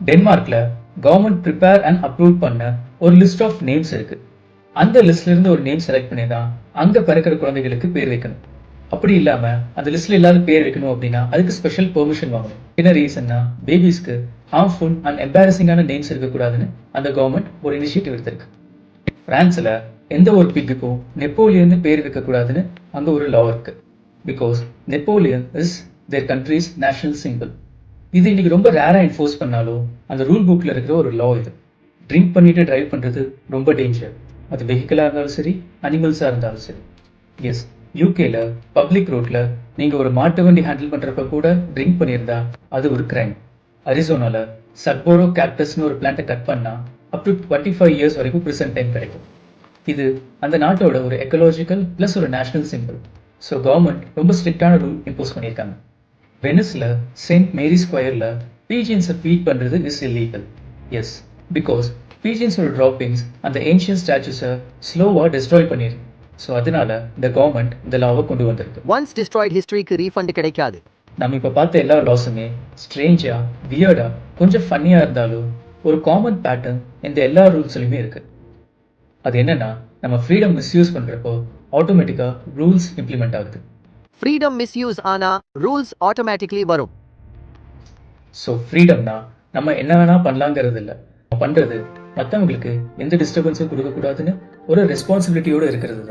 டென்மார்க்ல government prepare and approve பண்ண ஒரு list of names இருக்கு. அந்த லிஸ்ட்ல இருந்து ஒரு நேம் செலக்ட் பண்ணி தான் அங்க பிறக்கிற குழந்தைகளுக்கு பேர் வைக்கணும். அப்படி இல்லாம அந்த லிஸ்ட்ல இல்லாத பேர் வைக்கணும் அப்படின்னா அதுக்கு ஸ்பெஷல் பெர்மிஷன் வாங்கணும். என்ன ரீசன்னா பேபிஸ்க்கு ஹார்ம்ஃபுல் அண்ட் எம்பாரசிங்கான நேம்ஸ் இருக்கக்கூடாதுன்னு அந்த கவர்மெண்ட் ஒரு இனிஷியேட்டிவ் எடுத்திருக்கு. பிரான்ஸ்ல எந்த ஒரு பிக்குக்கும் நெப்போலியன் பேர் வைக்கக்கூடாதுன்னு அங்க ஒரு லா இருக்கு. Because Napoleon is their countries national simple. இது இன்னைக்கு ரொம்ப ரேரா என்ஃபோர்ஸ் பண்ணாலும் அந்த ரூல் புக்ல இருக்கிற ஒரு லா இது. ட்ரிங்க் பண்ணிட்டு டிரைவ் பண்றது ரொம்ப டேஞ்சர். அது வெஹிக்கிளா இருந்தாலும் சரி, அனிமல்ஸா இருந்தாலும் சரி. எஸ், யூகேல பப்ளிக் ரோட்ல நீங்க ஒரு மாட்டு வண்டி ஹேண்டில் பண்றப்ப கூட ட்ரிங்க் பண்ணியிருந்தா அது ஒரு கிரைம். அரிசோனால சக்போரோ கேக்டஸ்னு ஒரு பிளான்ட்டை கட் பண்ணா அப் டு 25 இயர்ஸ் வரைக்கும் பிரிசன் டைம் கிடைக்கும். இது அந்த நாட்டோட ஒரு எக்கலாஜிக்கல் பிளஸ் ஒரு நேஷனல் சிம்பிள். ஸோ கவர்மெண்ட் ரொம்ப ஸ்ட்ரிக்டான ரூல் இம்போஸ் பண்ணியிருக்காங்க. வெனிஸ்ல செயின்ட் மேரி ஸ்கொயர்ல பீஜியன்ஸை ஃபீட் பண்றது இஸ் இல்லீகல். எஸ், பிகாஸ் பீஜியன்ஸோட டிராப்பிங்ஸ் அந்த ஏன்ஷியன் ஸ்டாச்சுஸை ஸ்லோவா டெஸ்ட்ராய் பண்ணிருக்கு. ஸோ அதனால இந்த கவர்மெண்ட் இந்த லாவை கொண்டு வந்திருக்கு. ஒன்ஸ் டிஸ்ட்ராய்ட் ஹிஸ்டரிக்கு ரீஃபண்ட் கிடைக்காது. நம்ம இப்போ பார்த்த எல்லா லாஸுமே ஸ்ட்ரேஞ்சா, வியர்டா, கொஞ்சம் ஃபன்னியா இருந்தாலும் ஒரு காமன் பேட்டர்ன் இந்த எல்லா ரூல்ஸ்லையுமே இருக்கு. அது என்னன்னா நம்ம ஃப்ரீடம் மிஸ்யூஸ் பண்றப்போ ஆட்டோமேட்டிக்கா ரூல்ஸ் இம்ப்ளிமெண்ட் ஆகுது. ஃப்ரீடம் மிஸ்யூஸ் ஆனா ரூல்ஸ் ஆட்டோமேட்டிக்லி வரும். ஸோ ஃப்ரீடம்னா நம்ம என்ன வேணா பண்ணலாங்கிறது இல்லை, பண்றது மற்றவங்களுக்கு எந்த டிஸ்டர்பன்ஸும் கொடுக்கக்கூடாதுன்னு ஒரு ரெஸ்பான்சிபிலிட்டியோடு இருக்கிறது தான்.